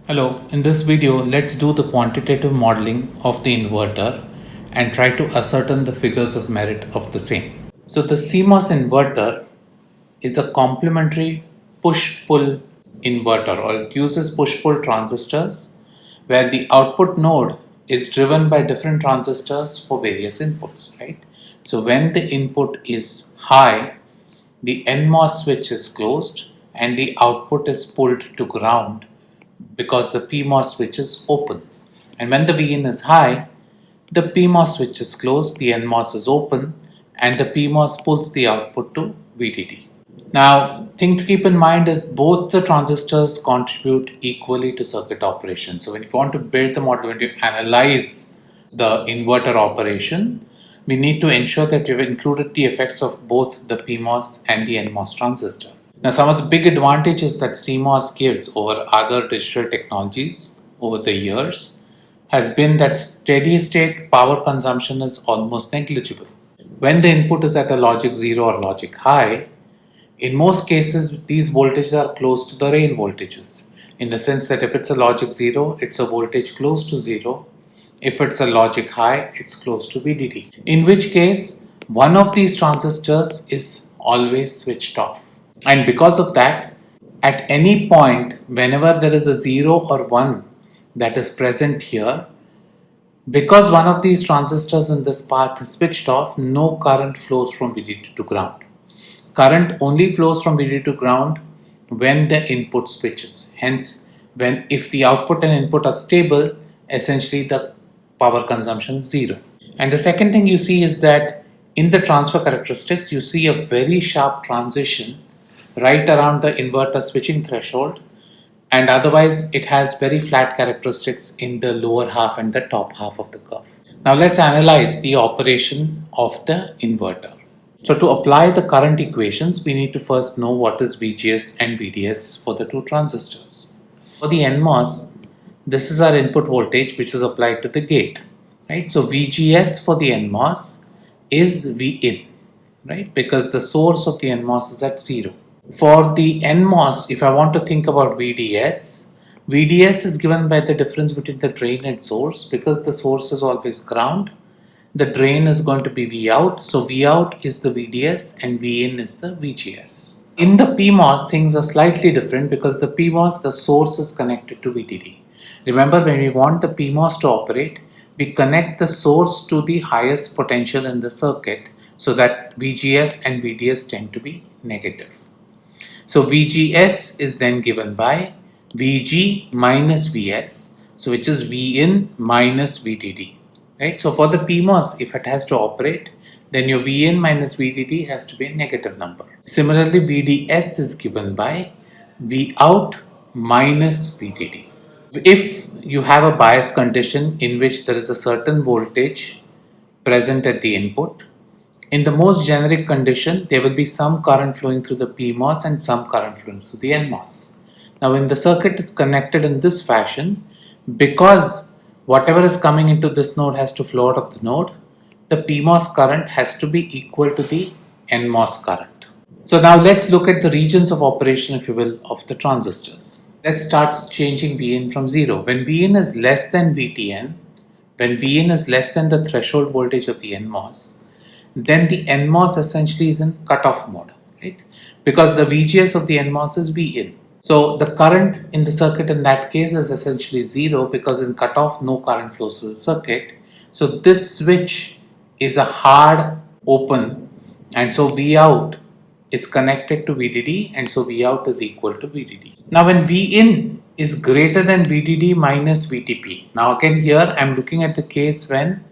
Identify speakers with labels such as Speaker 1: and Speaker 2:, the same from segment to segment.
Speaker 1: Hello, in this video, let's do the quantitative modeling of the inverter and try to ascertain the figures of merit of the same. So the CMOS inverter is a complementary push-pull inverter, or it uses push-pull transistors where the output node is driven by different transistors for various inputs, right? So when the input is high, the NMOS switch is closed and the output is pulled to ground because the PMOS switch is open. And when the Vin is high, the PMOS switch is closed, the NMOS is open, and the PMOS pulls the output to VDD. Now, thing to keep in mind is both the transistors contribute equally to circuit operation. So when you want to build the model, when you analyze the inverter operation, we need to ensure that we've included the effects of both the PMOS and the NMOS transistor. Now, some of the big advantages that CMOS gives over other digital technologies over the years has been that steady state power consumption is almost negligible. When the input is at a logic 0 or logic high, in most cases these voltages are close to the rail voltages, in the sense that if it's a logic 0, it's a voltage close to 0. If it's a logic high, it's close to VDD. In which case, one of these transistors is always switched off. And because of that, at any point, whenever there is a 0 or 1 that is present here, because one of these transistors in this path is switched off, no current flows from VDD to ground. Current only flows from VDD to ground when the input switches. Hence, if the output and input are stable, essentially the power consumption is 0. And the second thing you see is that in the transfer characteristics, you see a very sharp transition right around the inverter switching threshold, and otherwise it has very flat characteristics in the lower half and the top half of the curve. Now let's analyze the operation of the inverter. So to apply the current equations, we need to first know what is VGS and VDS for the two transistors. For the NMOS, this is our input voltage which is applied to the gate, right? So VGS for the NMOS is Vin, right? Because the source of the NMOS is at 0. For the NMOS, if I want to think about VDS, VDS is given by the difference between the drain and source. Because the source is always ground, the drain is going to be Vout. So Vout is the VDS and Vin is the VGS. In the PMOS, things are slightly different because the PMOS, the source is connected to VDD. Remember, when we want the PMOS to operate, we connect the source to the highest potential in the circuit so that VGS and VDS tend to be negative. So VGS is then given by VG minus Vs, so which is Vin minus VDD, right? So for the PMOS, if it has to operate, then your Vin minus VDD has to be a negative number. Similarly, VDS is given by Vout minus VDD. If you have a bias condition in which there is a certain voltage present at the input, in the most generic condition, there will be some current flowing through the PMOS and some current flowing through the NMOS. Now, when the circuit is connected in this fashion, because whatever is coming into this node has to flow out of the node, the PMOS current has to be equal to the NMOS current. So now let's look at the regions of operation, if you will, of the transistors. Let's start changing Vin from 0. When Vin is less than VTN, when Vin is less than the threshold voltage of the NMOS, then the NMOS essentially is in cutoff mode, right? Because the VGS of the NMOS is Vin. So the current in the circuit in that case is essentially 0 because in cutoff no current flows through the circuit. So this switch is a hard open, and so Vout is connected to VDD, and so Vout is equal to VDD. Now when Vin is greater than VDD minus VTP. Now again here I'm looking at the case when,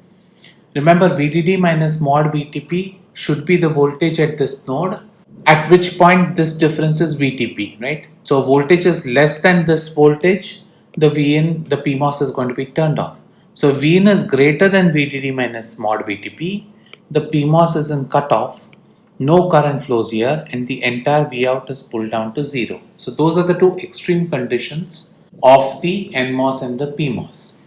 Speaker 1: remember, VDD minus mod VTP should be the voltage at this node, at which point this difference is VTP, right? So voltage is less than this voltage, the PMOS is going to be turned on. So Vin is greater than VDD minus mod VTP, the PMOS is in cutoff, no current flows here, and the entire Vout is pulled down to 0. So those are the two extreme conditions of the NMOS and the PMOS.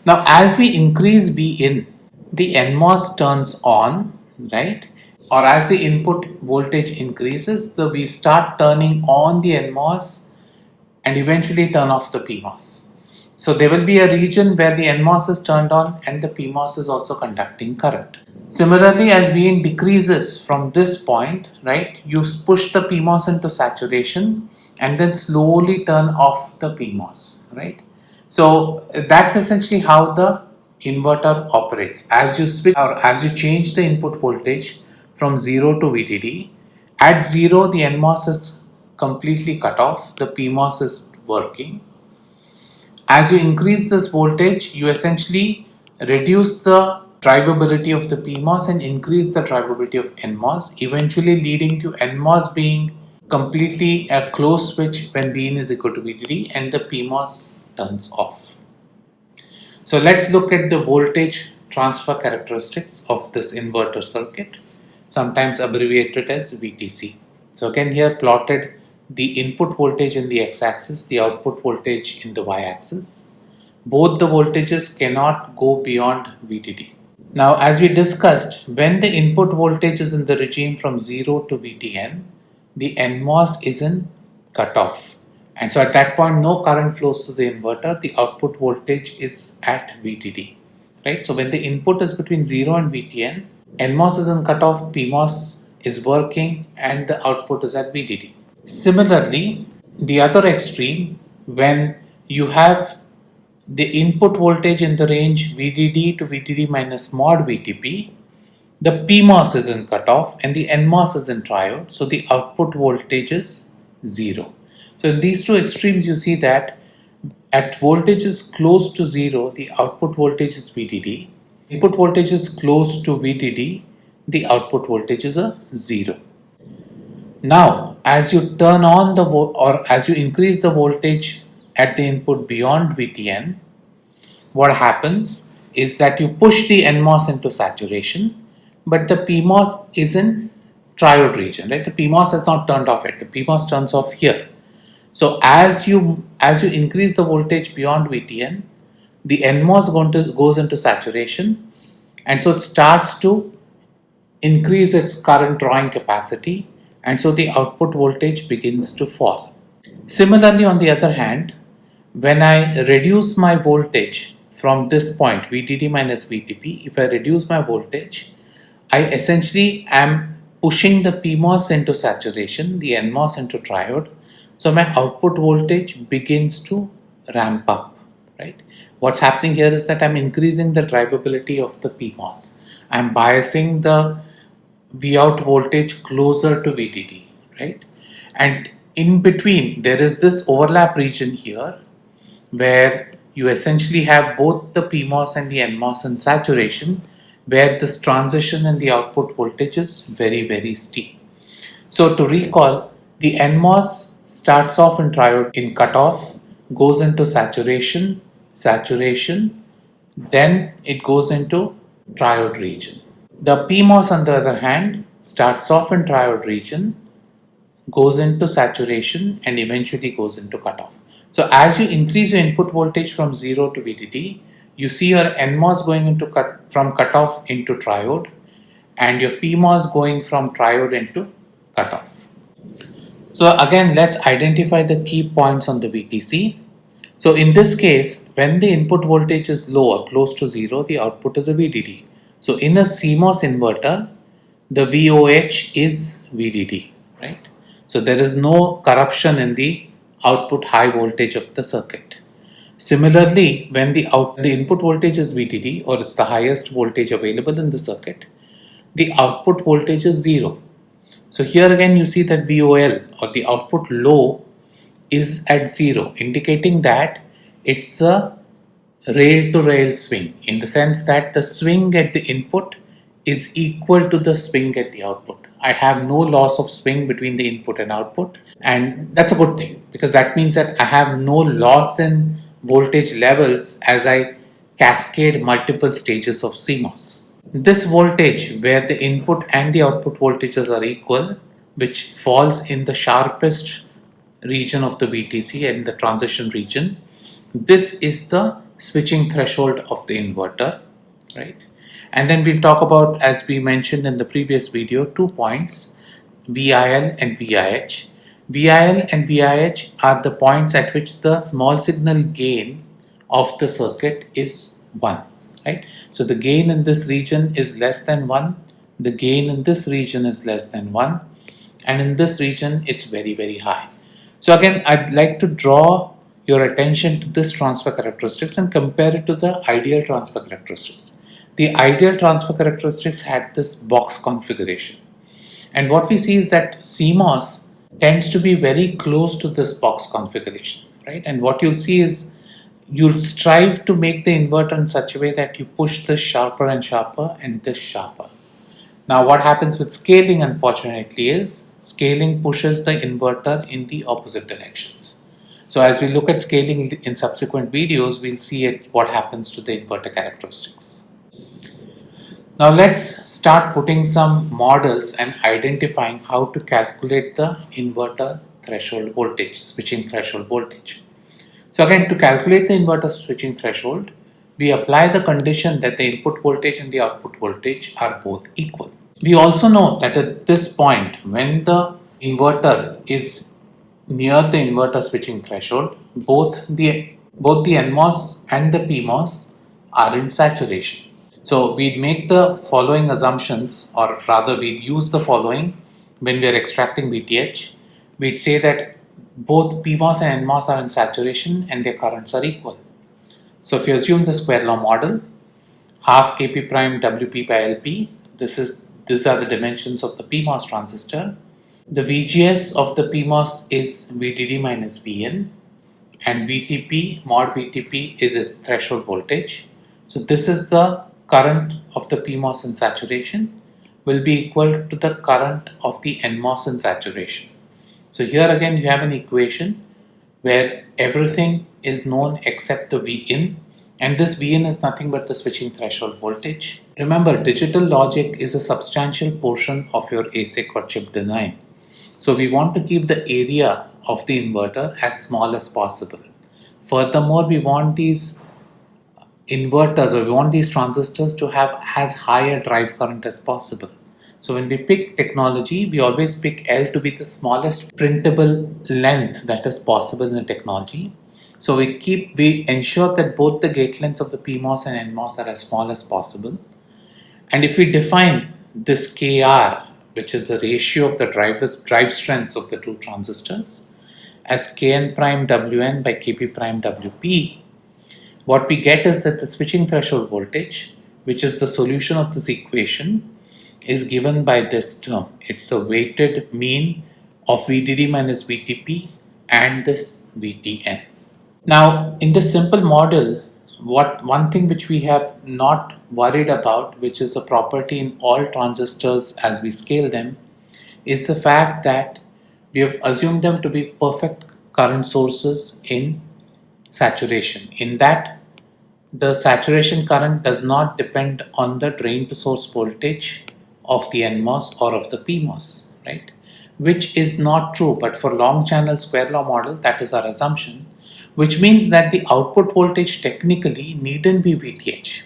Speaker 1: Now as we increase Vin, the NMOS turns on, right? Or as the input voltage increases, we start turning on the NMOS and eventually turn off the PMOS. So there will be a region where the NMOS is turned on and the PMOS is also conducting current. Similarly, as Vin decreases from this point, right, you push the PMOS into saturation and then slowly turn off the PMOS, right? So that's essentially how the inverter operates. As you switch or as you change the input voltage from 0 to VDD, at 0 the NMOS is completely cut off, the PMOS is working. As you increase this voltage, you essentially reduce the drivability of the PMOS and increase the drivability of NMOS, eventually leading to NMOS being completely a closed switch when Vin is equal to VDD and the PMOS turns off. So let's look at the voltage transfer characteristics of this inverter circuit, sometimes abbreviated as VTC. So again here plotted the input voltage in the x-axis, the output voltage in the y-axis. Both the voltages cannot go beyond VDD. Now as we discussed, when the input voltage is in the regime from 0 to VTN, the NMOS is in cutoff. And so at that point no current flows to the inverter, the output voltage is at VDD. Right? So when the input is between 0 and VTN, NMOS is in cutoff, PMOS is working and the output is at VDD. Similarly, the other extreme, when you have the input voltage in the range VDD to VDD minus mod VTP, the PMOS is in cutoff and the NMOS is in triode, so the output voltage is 0. So in these two extremes you see that at voltages close to 0, the output voltage is VDD. Input voltage is close to VDD, the output voltage is a 0. Now, as you turn on the or as you increase the voltage at the input beyond VTN, what happens is that you push the NMOS into saturation, but the PMOS is in triode region, right? The PMOS has not turned off yet. The PMOS turns off here. So as you increase the voltage beyond VTN, the NMOS goes into saturation, and so it starts to increase its current drawing capacity, and so the output voltage begins to fall. Similarly, on the other hand, when I reduce my voltage from this point VDD minus VTP, if I reduce my voltage, I essentially am pushing the PMOS into saturation, the NMOS into triode, so my output voltage begins to ramp up, right? What's happening here is that I'm increasing the drivability of the PMOS. I'm biasing the Vout voltage closer to VDD, right? And in between, there is this overlap region here where you essentially have both the PMOS and the NMOS in saturation, where this transition in the output voltage is very, very steep. So to recall, the NMOS starts off in triode in cutoff, goes into saturation, then it goes into triode region. The PMOS, on the other hand, starts off in triode region, goes into saturation, and eventually goes into cutoff. So as you increase your input voltage from 0 to VDD, you see your NMOS going into from cutoff into triode, and your PMOS going from triode into cutoff. So again, let's identify the key points on the VTC. So in this case, when the input voltage is lower, close to 0, the output is a VDD. So in a CMOS inverter, the VOH is VDD, right? So there is no corruption in the output high voltage of the circuit. Similarly, when the input voltage is VDD, or it's the highest voltage available in the circuit, the output voltage is 0. So here again you see that VOL, or the output low, is at 0, indicating that it's a rail to rail swing, in the sense that the swing at the input is equal to the swing at the output. I have no loss of swing between the input and output, and that's a good thing, because that means that I have no loss in voltage levels as I cascade multiple stages of CMOS. This voltage, where the input and the output voltages are equal, which falls in the sharpest region of the VTC and the transition region, this is the switching threshold of the inverter, right? And then we'll talk about, as we mentioned in the previous video, 2 points, VIL and VIH. VIL and VIH are the points at which the small signal gain of the circuit is 1, right? So the gain in this region is less than 1, the gain in this region is less than 1, and in this region it's very, very high. So again, I'd like to draw your attention to this transfer characteristics and compare it to the ideal transfer characteristics. The ideal transfer characteristics had this box configuration. And what we see is that CMOS tends to be very close to this box configuration, right? And what you'll see is you'll strive to make the inverter in such a way that you push this sharper and sharper and this sharper. Now what happens with scaling, unfortunately, is scaling pushes the inverter in the opposite directions. So as we look at scaling in subsequent videos, we'll see what happens to the inverter characteristics. Now let's start putting some models and identifying how to calculate the inverter threshold voltage, switching threshold voltage. So again, to calculate the inverter switching threshold, we apply the condition that the input voltage and the output voltage are both equal. We also know that at this point, when the inverter is near the inverter switching threshold, both the NMOS and the PMOS are in saturation. So we'd make the following assumptions, or rather we'd use the following when we are extracting VTH. We'd say that both PMOS and NMOS are in saturation and their currents are equal. So if you assume the square law model, half Kp prime Wp by Lp, these are the dimensions of the PMOS transistor. The VGS of the PMOS is VDD minus Vn, and VTP, mod VTP, is its threshold voltage. So this is the current of the PMOS in saturation will be equal to the current of the NMOS in saturation. So here again you have an equation where everything is known except the Vin, and this Vin is nothing but the switching threshold voltage. Remember, digital logic is a substantial portion of your ASIC or chip design. So we want to keep the area of the inverter as small as possible. Furthermore, we want these inverters, or we want these transistors to have as high a drive current as possible. So when we pick technology, we always pick L to be the smallest printable length that is possible in the technology. So we ensure that both the gate lengths of the PMOS and NMOS are as small as possible. And if we define this Kr, which is the ratio of the drive strengths of the two transistors, as Kn prime Wn by Kp prime Wp, what we get is that the switching threshold voltage, which is the solution of this equation, is given by this term. It's a weighted mean of VDD minus VTP and this VTN. Now, in this simple model, one thing which we have not worried about, which is a property in all transistors as we scale them, is the fact that we have assumed them to be perfect current sources in saturation. In that, the saturation current does not depend on the drain to source voltage of the NMOS or of the PMOS, right? Which is not true, but for long channel square law model, that is our assumption, which means that the output voltage technically needn't be VTH.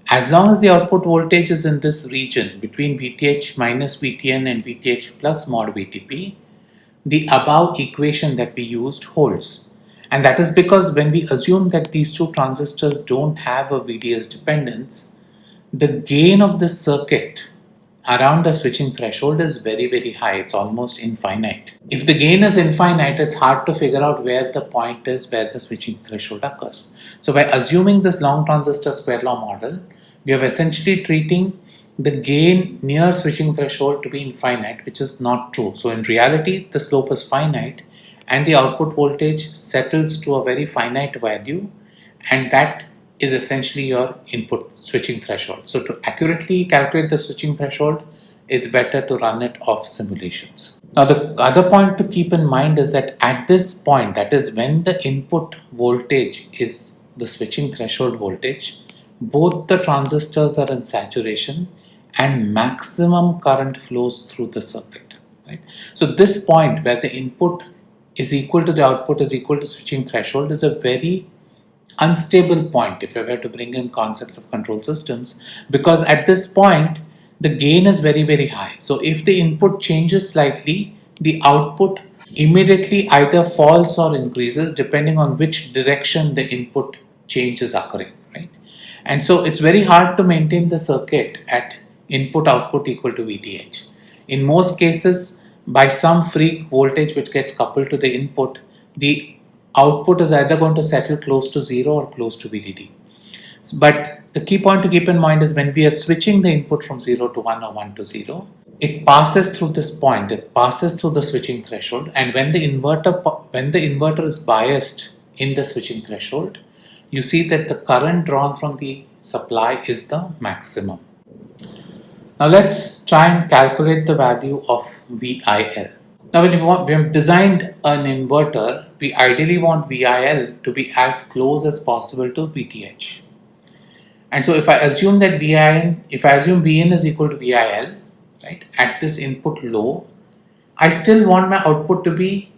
Speaker 1: As long as the output voltage is in this region between VTH minus VTN and VTH plus mod VTP, the above equation that we used holds. And that is because when we assume that these two transistors don't have a VDS dependence, the gain of the circuit around the switching threshold is very, very high. It's almost infinite. If the gain is infinite, it's hard to figure out where the point is where the switching threshold occurs. So by assuming this long transistor square law model, we are essentially treating the gain near switching threshold to be infinite, which is not true. So in reality, the slope is finite and the output voltage settles to a very finite value, and that is essentially your input switching threshold. So to accurately calculate the switching threshold, it's better to run it off simulations. Now the other point to keep in mind is that at this point, that is when the input voltage is the switching threshold voltage, both the transistors are in saturation and maximum current flows through the circuit, right? So this point where the input is equal to the output is equal to switching threshold is a very unstable point if we were to bring in concepts of control systems, because at this point the gain is very, very high. So if the input changes slightly, the output immediately either falls or increases depending on which direction the input change is occurring, right? And so it's very hard to maintain the circuit at input output equal to VTH. In most cases, by some freak voltage which gets coupled to the input, the output is either going to settle close to zero or close to VDD. But the key point to keep in mind is when we are switching the input from 0 to 1 or 1 to 0, it passes through this point, it passes through the switching threshold, and when the inverter is biased in the switching threshold, you see that the current drawn from the supply is the maximum. Now let's try and calculate the value of VIL. Now when we have designed an inverter, we ideally want VIL to be as close as possible to VTH. And so if I assume that if I assume Vin is equal to VIL, right, at this input low, I still want my output to be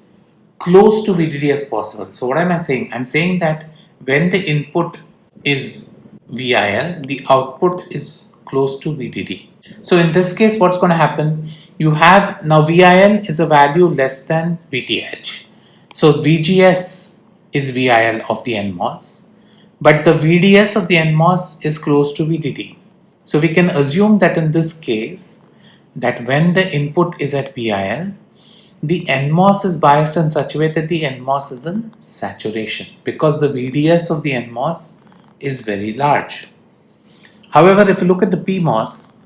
Speaker 1: close to VDD as possible. So what am I saying? I'm saying that when the input is VIL, the output is close to VDD. So in this case, what's going to happen? You have now VIL is a value less than VTH. So VGS is VIL of the NMOS, but the VDS of the NMOS is close to VDD. So we can assume that in this case, that when the input is at VIL, the NMOS is biased in such a way that the NMOS is in saturation because the VDS of the NMOS is very large. However, if you look at the PMOS,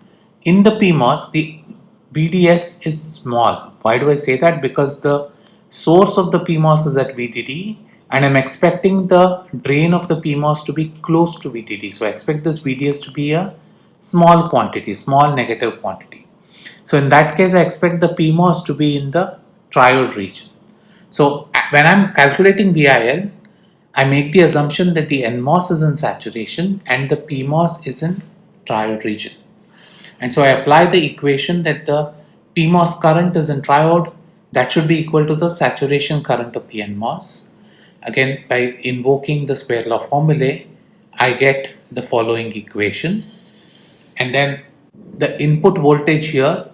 Speaker 1: in the PMOS, the VDS is small. Why do I say that? Because the source of the PMOS is at VDD and I'm expecting the drain of the PMOS to be close to VDD. So I expect this VDS to be a small quantity, small negative quantity. So in that case, I expect the PMOS to be in the triode region. So when I'm calculating VIL, I make the assumption that the NMOS is in saturation and the PMOS is in triode region. And so I apply the equation that the PMOS current is in triode, that should be equal to the saturation current of the NMOS. Again, by invoking the square law formulae, I get the following equation. And then the input voltage here,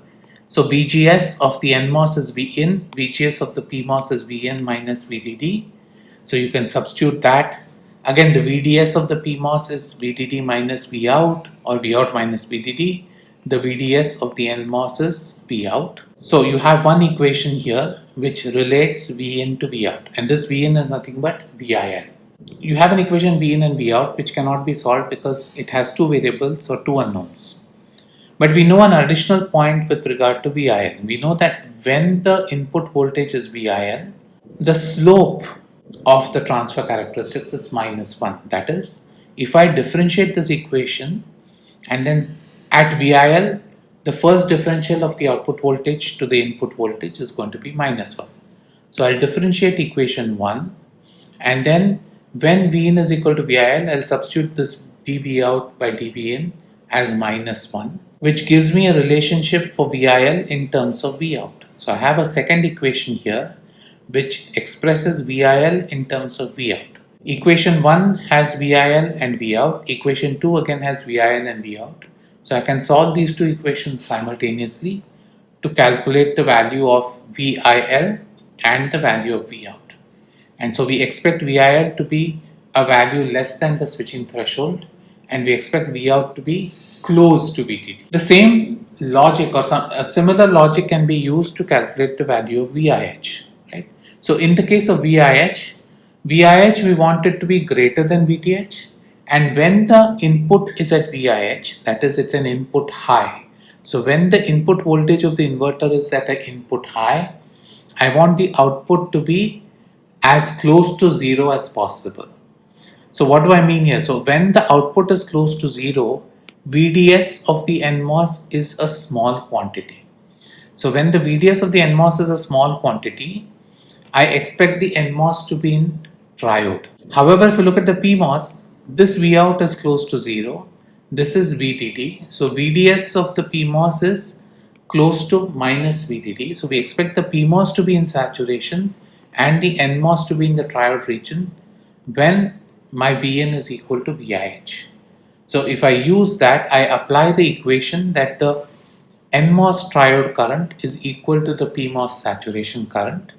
Speaker 1: so VGS of the NMOS is Vin, VGS of the PMOS is Vn minus VDD. So you can substitute that. Again, the VDS of the PMOS is VDD minus Vout or Vout minus VDD. The VDS of the NMOS is Vout. So you have one equation here which relates Vin to Vout, and this Vin is nothing but VIL. You have an equation Vin and Vout which cannot be solved because it has two variables or two unknowns. But we know an additional point with regard to VIL. We know that when the input voltage is VIL, the slope of the transfer characteristics is -1. That is, if I differentiate this equation and then at VIL, the first differential of the output voltage to the input voltage is going to be -1. So I'll differentiate equation 1 and then when Vin is equal to VIL, I'll substitute this dVout by dVin as -1, which gives me a relationship for VIL in terms of Vout. So I have a second equation here which expresses VIL in terms of Vout. Equation 1 has VIL and Vout. Equation 2 again has VIL and Vout. So I can solve these two equations simultaneously to calculate the value of VIL and the value of Vout. And so we expect VIL to be a value less than the switching threshold and we expect Vout to be close to VDD. The same logic or a similar logic can be used to calculate the value of VIH. Right? So in the case of VIH we want it to be greater than VTH. And when the input is at VIH, that is, it's an input high. So when the input voltage of the inverter is at an input high, I want the output to be as close to zero as possible. So what do I mean here? So when the output is close to zero, VDS of the NMOS is a small quantity. So when the VDS of the NMOS is a small quantity, I expect the NMOS to be in triode. However, if you look at the PMOS, this Vout is close to zero. This is VDD. So VDS of the PMOS is close to minus VDD. So we expect the PMOS to be in saturation and the NMOS to be in the triode region when my Vn is equal to VIH. So if I use that, I apply the equation that the NMOS triode current is equal to the PMOS saturation current.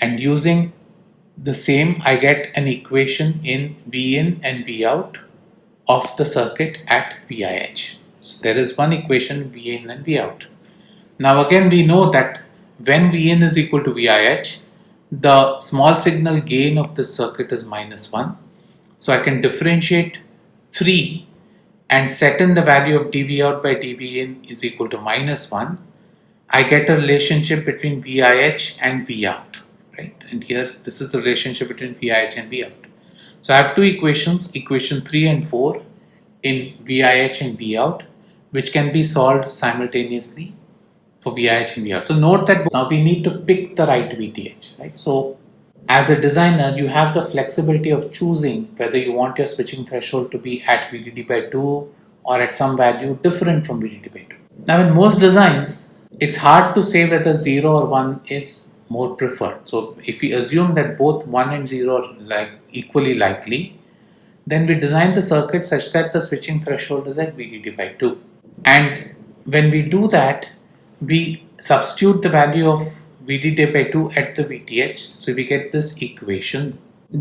Speaker 1: And using the same, I get an equation in Vin and Vout of the circuit at VIH. So there is one equation Vin and Vout. Now again we know that when Vin is equal to VIH, the small signal gain of this circuit is -1. So I can differentiate 3 and set in the value of dVout by dVin is equal to -1. I get a relationship between VIH and Vout, right? And here this is the relationship between VIH and Vout. So I have two equations, equation 3 and 4 in VIH and Vout, which can be solved simultaneously for VIH and Vout. So note that now we need to pick the right VTH, right? So as a designer, you have the flexibility of choosing whether you want your switching threshold to be at VDD by 2 or at some value different from VDD by 2. Now in most designs, it's hard to say whether 0 or 1 is more preferred. So if we assume that both 1 and 0 are equally likely, then we design the circuit such that the switching threshold is at VDD by 2. And when we do that, we substitute the value of VDD by 2 at the VTH, so we get this equation.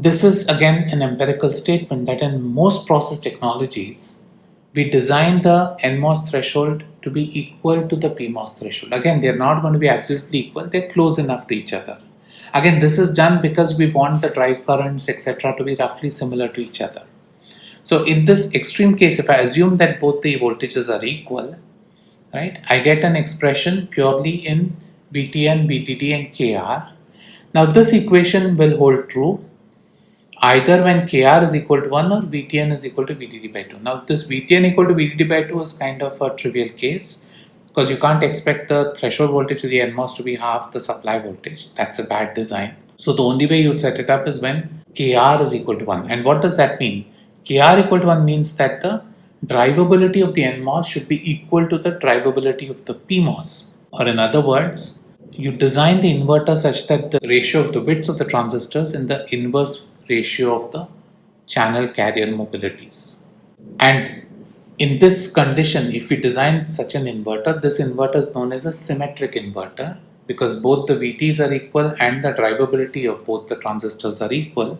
Speaker 1: This is again an empirical statement that in most process technologies, we design the NMOS threshold to be equal to the PMOS threshold. Again, they're not going to be absolutely equal, they're close enough to each other. Again, this is done because we want the drive currents, etc. to be roughly similar to each other. So in this extreme case, if I assume that both the voltages are equal, right, I get an expression purely in VTN, VDD and KR. Now this equation will hold true either when KR is equal to 1 or VTN is equal to VDD by 2. Now this VTN equal to VDD by 2 is kind of a trivial case because you can't expect the threshold voltage of the NMOS to be half the supply voltage. That's a bad design. So the only way you'd set it up is when KR is equal to 1. And what does that mean? KR equal to 1 means that the drivability of the NMOS should be equal to the drivability of the PMOS. Or in other words, you design the inverter such that the ratio of the bits of the transistors in the inverse ratio of the channel carrier mobilities. And in this condition, if we design such an inverter, this inverter is known as a symmetric inverter because both the VTs are equal and the drivability of both the transistors are equal.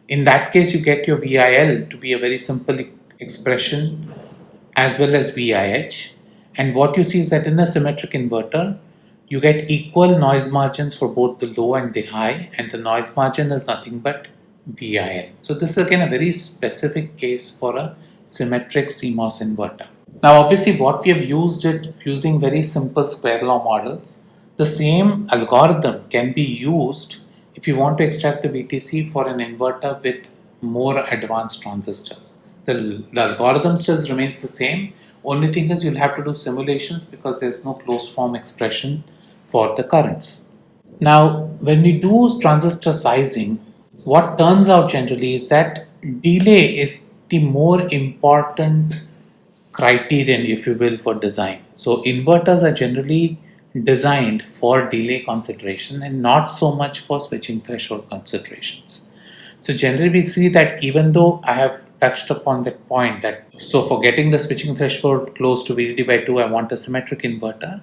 Speaker 1: In that case, you get your VIL to be a very simple expression as well as VIH. And what you see is that in a symmetric inverter, you get equal noise margins for both the low and the high, and the noise margin is nothing but VIL. So this is again a very specific case for a symmetric CMOS inverter. Now obviously what we have used it using very simple square law models. The same algorithm can be used if you want to extract the VTC for an inverter with more advanced transistors. The algorithm still remains the same. Only thing is you'll have to do simulations because there's no closed form expression for the currents. Now when we do transistor sizing, what turns out generally is that delay is the more important criterion, if you will, for design. So inverters are generally designed for delay consideration and not so much for switching threshold considerations. So generally we see that even though I have touched upon that point that so for getting the switching threshold close to VDD by 2 I want a symmetric inverter,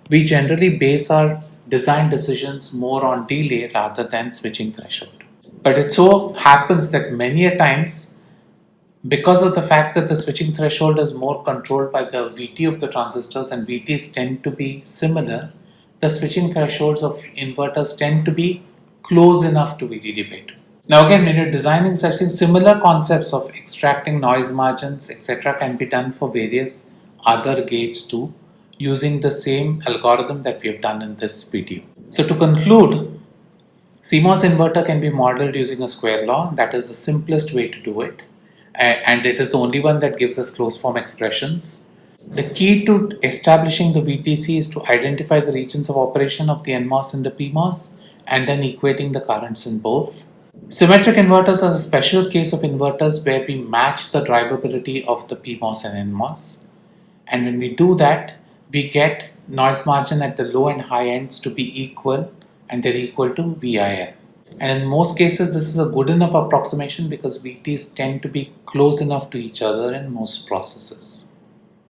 Speaker 1: we generally base our design decisions more on delay rather than switching threshold. But it so happens that many a times, because of the fact that the switching threshold is more controlled by the VT of the transistors and VTs tend to be similar, the switching thresholds of inverters tend to be close enough to VDD by 2. Now again, when you're designing such things, similar concepts of extracting noise margins, etc. can be done for various other gates too, using the same algorithm that we have done in this video. So to conclude, CMOS inverter can be modeled using a square law. That is the simplest way to do it. And it is the only one that gives us closed form expressions. The key to establishing the VTC is to identify the regions of operation of the NMOS and the PMOS and then equating the currents in both. Symmetric inverters are a special case of inverters where we match the drivability of the PMOS and NMOS. And when we do that, we get noise margin at the low and high ends to be equal and they're equal to VIL. And in most cases, this is a good enough approximation because VTs tend to be close enough to each other in most processes.